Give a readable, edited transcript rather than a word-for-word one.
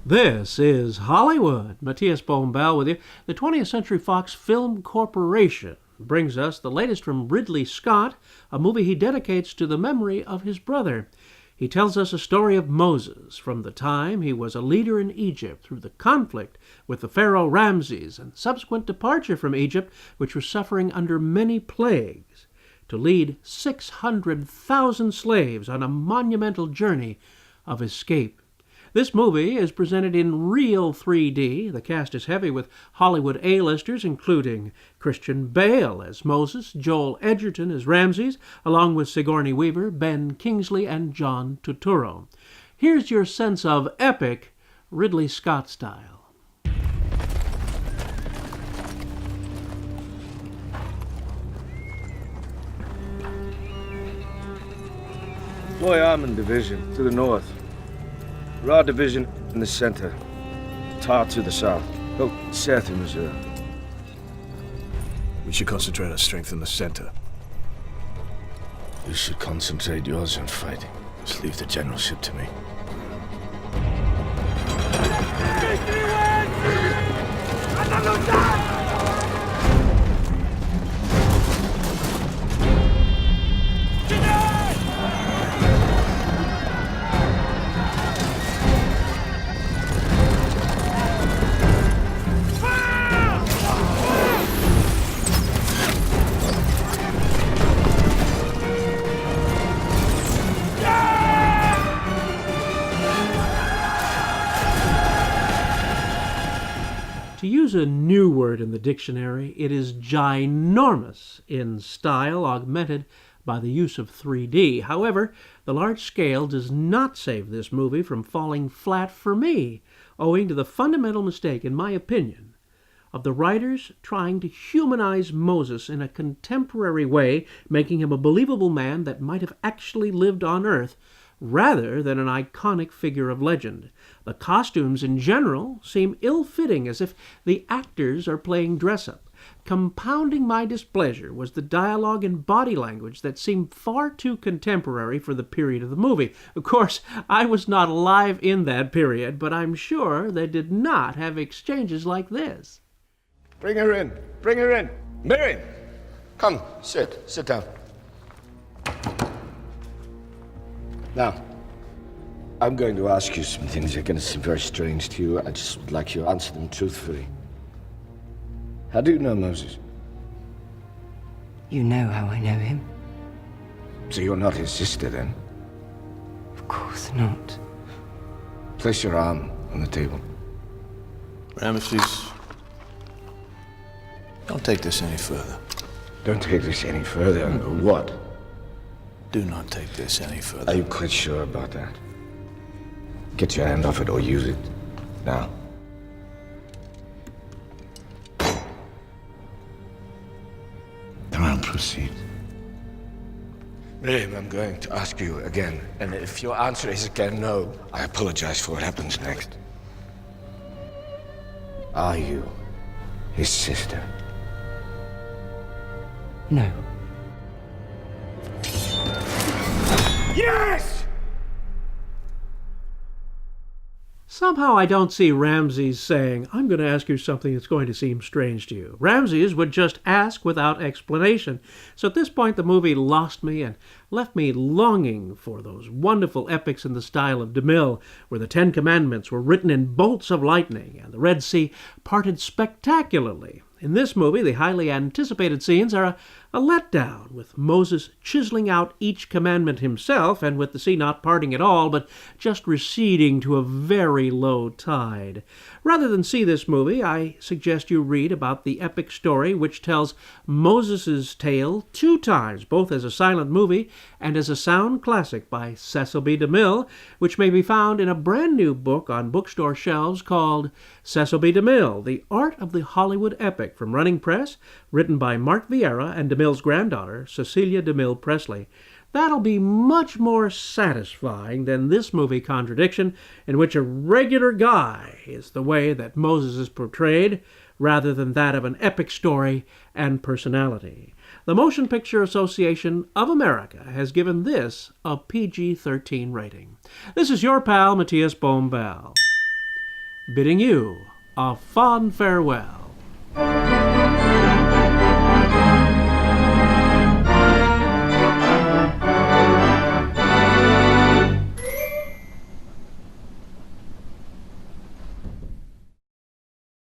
This is Hollywood. Matías Bombal with you. The 20th Century Fox Film Corporation brings us the latest from Ridley Scott, a movie he dedicates to the memory of his brother. He tells us a story of Moses from the time he was a leader in Egypt through the conflict with the Pharaoh Ramses and subsequent departure from Egypt, which was suffering under many plagues, to lead 600,000 slaves on a monumental journey of escape. This movie is presented in real 3D. The cast is heavy with Hollywood A-listers, including Christian Bale as Moses, Joel Edgerton as Ramses, along with Sigourney Weaver, Ben Kingsley, and John Turturro. Here's your sense of epic Ridley Scott style. Deploy Armand Division to the north. Raw Division in the center. Tar to the south. Go south in reserve. We should concentrate our strength in the center. You should concentrate yours on fighting. Just leave the generalship to me. To use a new word in the dictionary, it is ginormous in style, augmented by the use of 3D. However, the large scale does not save this movie from falling flat for me, owing to the fundamental mistake, in my opinion, of the writers trying to humanize Moses in a contemporary way, making him a believable man that might have actually lived on Earth, rather than an iconic figure of legend. The costumes in general seem ill-fitting, as if the actors are playing dress-up. Compounding my displeasure was the dialogue and body language that seemed far too contemporary for the period of the movie. Of course, I was not alive in that period, but I'm sure they did not have exchanges like this. Bring her in. Bring her in. Miriam! Come, sit down. Now, I'm going to ask you some things that are going to seem very strange to you. I just would like you to answer them truthfully. How do you know Moses? You know how I know him? So you're not his sister, then? Of course not. Place your arm on the table. Ramesses, don't take this any further. Don't take this any further. What? Do not take this any further. Are you quite sure about that? Get your hand off it or use it. Now. Come on, proceed. Miriam, I'm going to ask you again, and if your answer is again no, I apologize for what happens next. Are you his sister? No. Yes! Somehow I don't see Ramses saying, I'm going to ask you something that's going to seem strange to you. Ramses would just ask without explanation. So at this point the movie lost me and left me longing for those wonderful epics in the style of DeMille, where the Ten Commandments were written in bolts of lightning and the Red Sea parted spectacularly. In this movie, the highly anticipated scenes are a letdown, with Moses chiseling out each commandment himself, and with the sea not parting at all, but just receding to a very low tide. Rather than see this movie, I suggest you read about the epic story which tells Moses' tale 2 times, both as a silent movie and as a sound classic by Cecil B. DeMille, which may be found in a brand new book on bookstore shelves called Cecil B. DeMille, The Art of the Hollywood Epic, from Running Press, written by Mark Vieira and DeMille's granddaughter, Cecilia DeMille Presley. That'll be much more satisfying than this movie contradiction, in which a regular guy is the way that Moses is portrayed, rather than that of an epic story and personality. The Motion Picture Association of America has given this a PG-13 rating. This is your pal, Matías Bombal, bidding you a fond farewell.